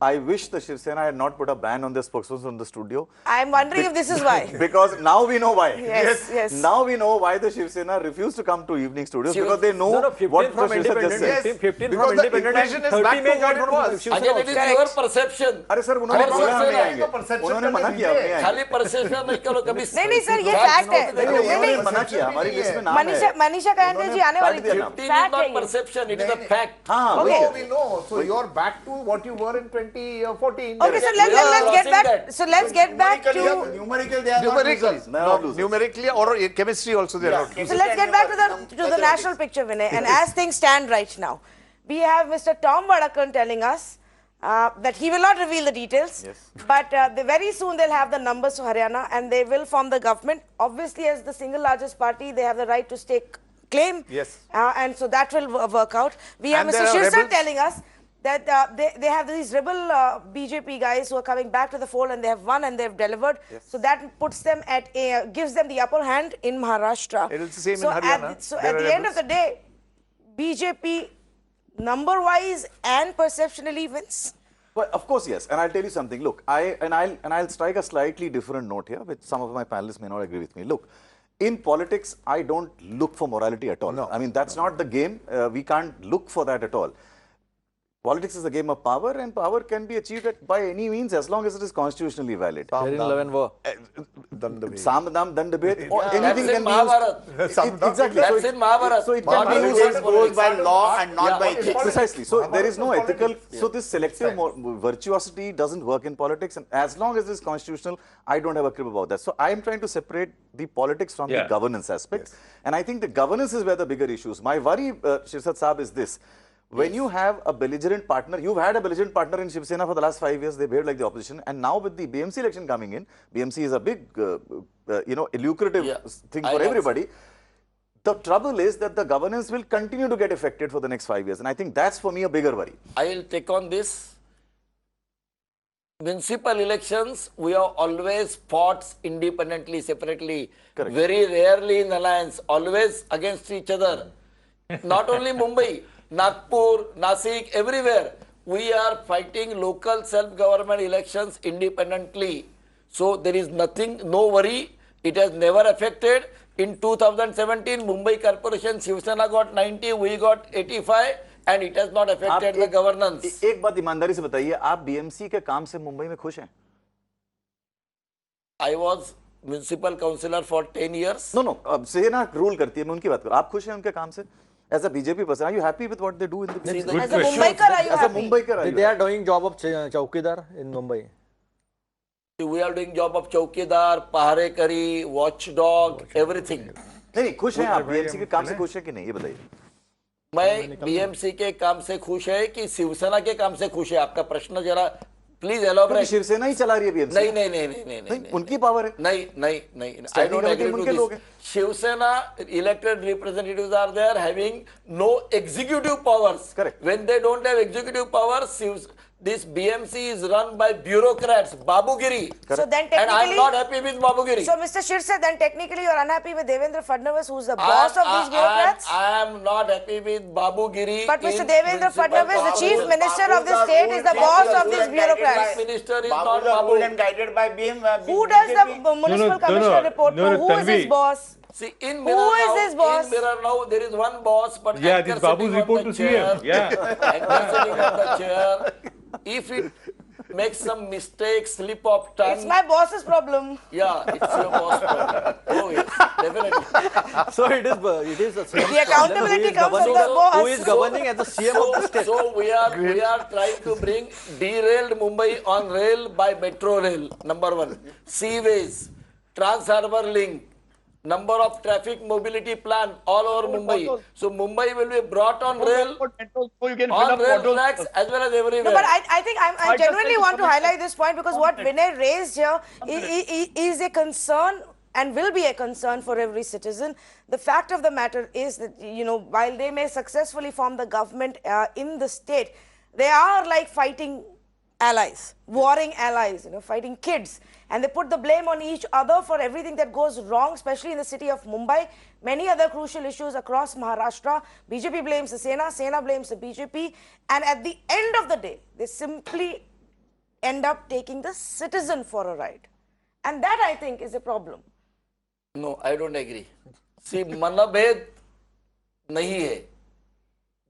I wish the Shiv Sena had not put a ban on their spokesperson from the studio. I'm wondering if this is why. Because now we know why. Yes. Now we know why the Shiv Sena refused to come to evening studios, because they know No, 15 what from the Shiv Sena just independent, said. 15 Because from the independent, impression is 30 back to में what join it from was. Shiv Sena Again, it is also. your perception. अरे sir उन्होंने और बोला हम नहीं Shiv Sena आएंगे, perception उन्होंने तो मना नहीं किया है। हम नहीं आएंगे। खाली perception नहीं करो कभी. नहीं सर, ये फैक्ट है. उन्होंने मना किया, हमारी लिस्ट में नाम है। मनीषा कायंदे जी आने वाली थी. 15 is फैक्ट है not ये. perception, it is a fact. हाँ, Okay. वही है। We know. So you're back to what you were in 2014. Okay, so let's get back to Numerically, they are not losers. Numerically or chemistry also they are not. So let's get back to the national picture, Vinay. And as things stand right now, we have Mr. Tom Vadakan telling us that he will not reveal the details, but very soon they'll have the numbers for Haryana and they will form the government. Obviously, as the single largest party, they have the right to stake claim. Yes. And so that will work out. We have And Mr. there are Shiv Sena rebels. telling us that they have these rebel BJP guys who are coming back to the fold, and they have won and they've delivered. So that puts them at gives them the upper hand in Maharashtra. It is the same so in Haryana. So There at are the end of rebels. the day, BJP number-wise and perceptionally wins. Well, of course, yes. And I'll tell you something. Look, I'll strike a slightly different note here, which some of my panelists may not agree with me. Look, in politics, I don't look for morality at all. No. I mean, that's not the game. We can't look for that at all. Politics is a game of power, and power can be achieved by any means as long as it is constitutionally valid. Fair in love and war. Samdam, Dandabhed, or anything That's in can be Mahabharata. used. Exactly. That's in Mahabharata. So it But can be used. politics goes by law and not by ethics. Precisely. So there is no ethical. So this selective virtuosity doesn't work in politics, and as long as it is constitutional, I don't have a crib about that. So I am trying to separate the politics from the governance aspects, and I think the governance is where the bigger issues. My worry, Shirsat Saab, is this. When you have a belligerent partner, you've had a belligerent partner in Shiv Sena for the last 5 years, they behaved like the opposition, and now with the BMC election coming in, BMC is a big, lucrative thing for everybody. The trouble is that the governance will continue to get affected for the next 5 years, and I think that's for me a bigger worry. I will take on this. Municipal elections, we have always fought independently, separately, very rarely in alliance, always against each other. Not only Mumbai, Nagpur, Nasik, everywhere. We are fighting local self-government elections independently. So there is nothing, no worry. It has never affected. In 2017, Mumbai Corporation, Shiv Sena got 90, we got 85. And it has not affected the governance. एक बात ईमानदारी से बताइए, आप BMC के काम से मुंबई में खुश हैं? I was municipal councillor for 10 years. No, सेना रूल करती है, मैं उनकी बात कर रहा हूं. आप खुश हैं उनके काम से? As a BJP person, are you happy with what they do in the BJP? As a Mumbaikar, are you As a happy? Mumbaikar, are you They are doing job of Chaukidar in Mumbai. We are doing job of Chaukidar, Paharekari, watchdog, everything. नहीं, खुश हैं आप BMC के काम से खुश हैं कि नहीं, ये बताइए. मैं बीएमसी के काम से खुश है कि शिवसेना के काम से खुश है? आपका प्रश्न जरा प्लीज एलॉबरेट. शिवसेना ही चला रही है बीएमसी. नहीं, उनकी पावर है. नहीं. I don't agree to this. Shivsena elected representatives are there having no executive powers. Correct. When they don't have executive powers, this BMC is run by bureaucrats, Babugiri. So then And I am technically, not happy with Babugiri. so Mr. Shirse, then technically you're unhappy with Devendra Fadnavis, who's the boss of these bureaucrats? I am not happy with Babugiri. But Mr. Devendra Fadnavis, the chief minister of the state, is the boss of these bureaucrats. Minister is Babu not is ruled Babu. and guided by Who does the municipal commissioner report to? Who is his Tanvi. boss? See, in Who Mirror is now, this boss? In Mirror now, there is one boss, but Yeah, anchor this Babu's sitting on report the to chair. CM. Yeah. Anchor sitting on the chair. If it makes some mistake, slip of tongue. It's my boss's problem. Yeah, it's your boss problem. Oh, yes, definitely. So it is a The accountability comes from the boss. Who is governing as the CM of the state? So we are trying to bring derailed Mumbai on rail by metro rail. Number one, seaways, Trans Harbour Link, number of traffic mobility plan all over Mumbai. So Mumbai will be brought on rail, So you can fill on up rail potholes. tracks as well as everywhere. No, but I think I just genuinely like to want to comment- highlight this point because what Vinay raised here is a concern and will be a concern for every citizen. The fact of the matter is that, while they may successfully form the government in the state, they are like fighting allies, warring allies, fighting kids. And they put the blame on each other for everything that goes wrong, especially in the city of Mumbai. Many other crucial issues across Maharashtra. BJP blames the Sena, Sena blames the BJP. And at the end of the day, they simply end up taking the citizen for a ride. And that, I think, is a problem. No, I don't agree. See, मतभेद नहीं है.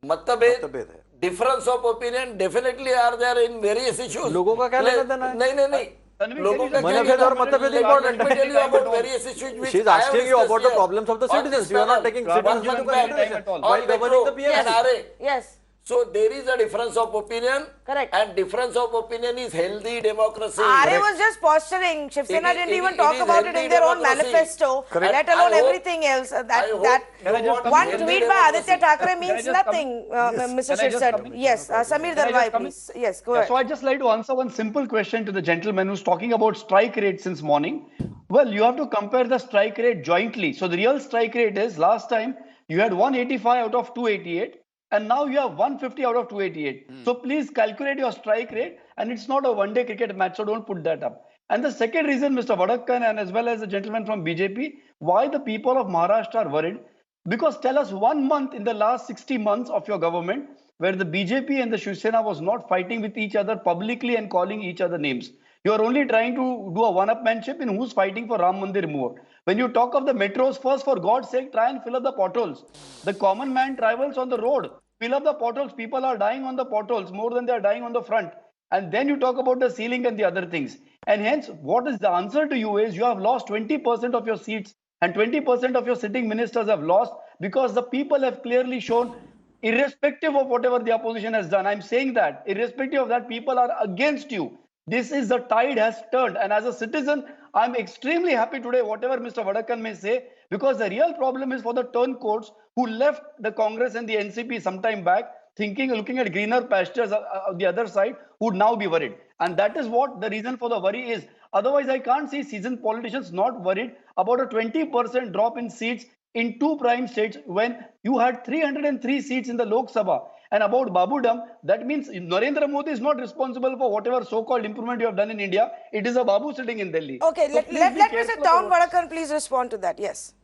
मतभेद, difference of opinion definitely are there in various issues. लोगों का क्या लेना देना है? नहीं. लोगों का क्या मनभेद और मतभेद important Let me tell you about various issues which She is I have asking you about the discussed problems of the here on citizens. this You are not panel. taking One citizens into month back consideration on while governing the metro and PMC. RA. Yes. So there is a difference of opinion. Correct. And difference of opinion is healthy democracy. RA was just posturing. Shiv Sena It- didn't it- even it talk is about it healthy in their own democracy. manifesto, Correct. let alone I hope- everything else. I hope That you one want tweet healthy by Aditya democracy. Thackeray means nothing, Mr. Can I just Shirsat. come in? Yes, Samir Can I Darwai, just come in? please. Yes, go Yeah, ahead. so I'd just like to answer one simple question to the gentleman who's talking about strike rate since morning. Well, you have to compare the strike rate jointly. So the real strike rate is last time you had 185 out of 288 and now you have 150 out of 288. So please calculate your strike rate, and it's not a one-day cricket match, so don't put that up. And the second reason, Mr. Vadakkan and as well as the gentleman from BJP, why the people of Maharashtra are worried, because tell us 1 month in the last 60 months of your government where the BJP and the Shiv Sena was not fighting with each other publicly and calling each other names. You are only trying to do a one-upmanship in who's fighting for Ram Mandir more. When you talk of the metros, first, for God's sake, try and fill up the potholes. The common man travels on the road. Fill up the potholes. People are dying on the potholes more than they are dying on the front. And then you talk about the ceiling and the other things. And hence, what is the answer to you is you have lost 20% of your seats and 20% of your sitting ministers have lost because the people have clearly shown, irrespective of whatever the opposition has done, I'm saying that, irrespective of that, people are against you. This is the tide has turned. And as a citizen, I'm extremely happy today, whatever Mr. Vadakkan may say, because the real problem is for the turncoats who left the Congress and the NCP some time back, looking at greener pastures on the other side, would now be worried. And that is what the reason for the worry is. Otherwise, I can't see seasoned politicians not worried about a 20% drop in seats in two prime states when you had 303 seats in the Lok Sabha. And about Babudam, that means Narendra Modi is not responsible for whatever so-called improvement you have done in India. It is a Babu sitting in Delhi. Okay, So let Mr. Tom Vadakkan please respond to that. Yes.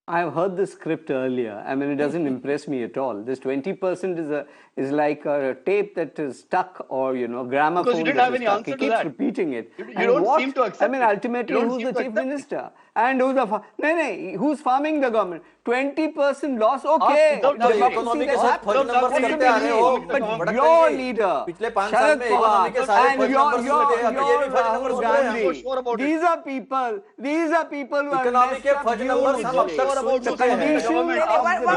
I've heard this script earlier. I mean, it doesn't impress me at all. This 20% is like a tape that is stuck, or gramophone. Because you didn't have any answer He to keeps that. repeating it. You don't seem to accept I mean, it. ultimately, You don't who's seem the to chief accept it. minister? And who's the who's farming the government? 20% loss. Okay, without economy के साथ first numbers करते आ रहे हो but your leader, पिछले 5 साल Sharad में Pawar, economy के सारे and फर्स्ट नंबर्स मिले अब ये भी फर्स्ट नंबर्स Rahul मिले हैं Gandhi, sure about it. these are people who are economy के messed up फर्स्ट नंबर्स हम अब hugely. तक सुन The चुके हैं condition of the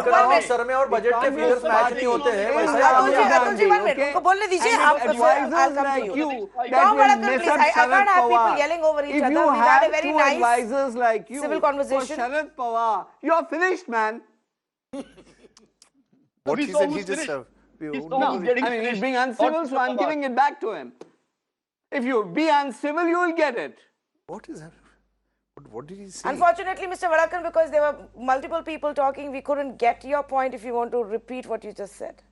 economic survey और बजट के फिगर्स मैच नहीं होते हैं वैसे Atul ji, 1 minute. उनको बोलने दीजिए. I'll come to you. Tom Vadakkan, please. I can't have people yelling over each other. We've had a very nice advisors like you civil conversation. for Sharad Pawar, you're finished, man. What he said, he just He's being uncivil, so I'm giving it back to him. If you be uncivil, you will get it. What is that? What did he say? Unfortunately, Mr. Vadakkan, because there were multiple people talking, we couldn't get your point. If you want to repeat what you just said.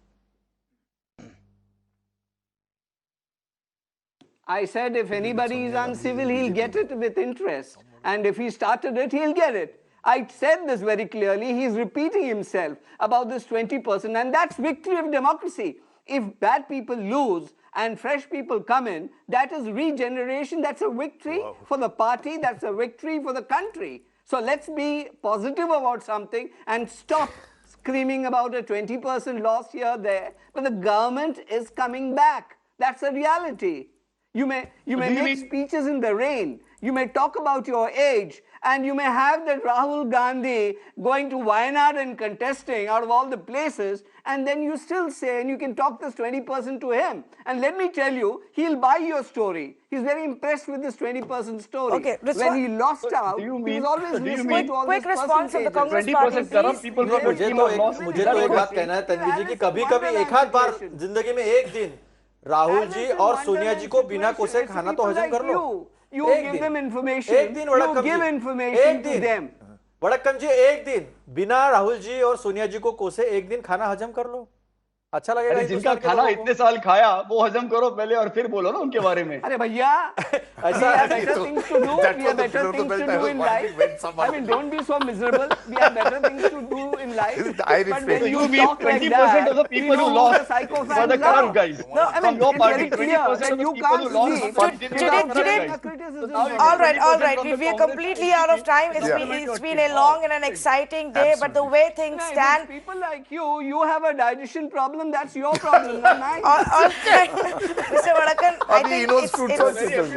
I said if anybody is uncivil, he'll get it with interest. And if he started it, he'll get it. I said this very clearly. He's repeating himself about this 20%, and that's victory of democracy. If bad people lose and fresh people come in, that is regeneration. That's a victory for the party. That's a victory for the country. So let's be positive about something and stop screaming about a 20% loss here, there. But the government is coming back. That's a reality. You may make speeches in the rain. You may talk about your age. And you may have that Rahul Gandhi going to Wayanad and contesting out of all the places, and then you still say, and you can talk this 20% to him. And let me tell you, he'll buy your story. He's very impressed with this 20% story. Okay, when he lost out, he was always listening to all quick these response of the Congress percentages. party, please. मुझे तो एक बात कहना है तन्वी जी कि कभी-कभी एक आध बार जिंदगी में एक दिन राहुल जी और सोनिया जी को बिना कोसे खाना तो हजम कर लो You give them information. एक दिन You give information to them. वड़क्कम जी एक दिन बिना राहुल जी और सोनिया जी को कोसे एक दिन खाना हजम कर लो अच्छा लगेगा जिनका खाना इतने साल खाया वो हजम करो पहले और फिर बोलो ना उनके बारे में अरे भैया ऐसा better things to do we have better things to do in life I mean don't be so miserable we have better things to do in life but when you talk like that of the people who lost were the current guys no I mean your it's party very clear when you can't today all right we are completely out of time it's been a long and an exciting day but the way things stand people like you have a digestion problem that's your problem not mine Mr. Vadakkan I think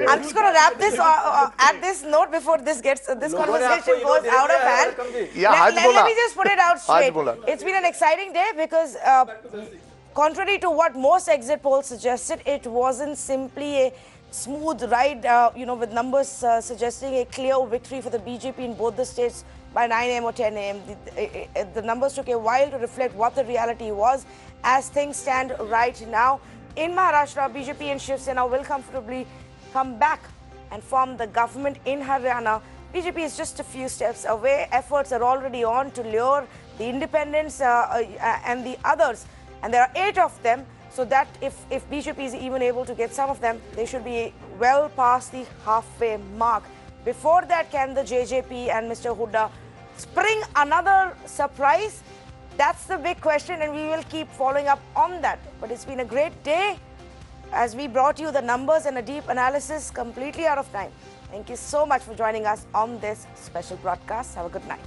I'm just going to wrap this at this note before this conversation goes out of hand let me just put it out straight it's been an exciting day because contrary to what most exit polls suggested it wasn't simply a smooth ride with numbers suggesting a clear victory for the BJP in both the states by 9 a.m. or 10 a.m. The numbers took a while to reflect what the reality was. As things stand right now, in Maharashtra, BJP and Shiv Sena will comfortably come back and form the government in Haryana BJP is just a few steps away. Efforts are already on to lure the independents and the others. And there are 8 of them. So that if BJP is even able to get some of them, they should be well past the halfway mark. Before that, can the JJP and Mr. Hooda spring another surprise? That's the big question, and we will keep following up on that. But it's been a great day as we brought you the numbers and a deep analysis completely out of time. Thank you so much for joining us on this special broadcast. Have a good night.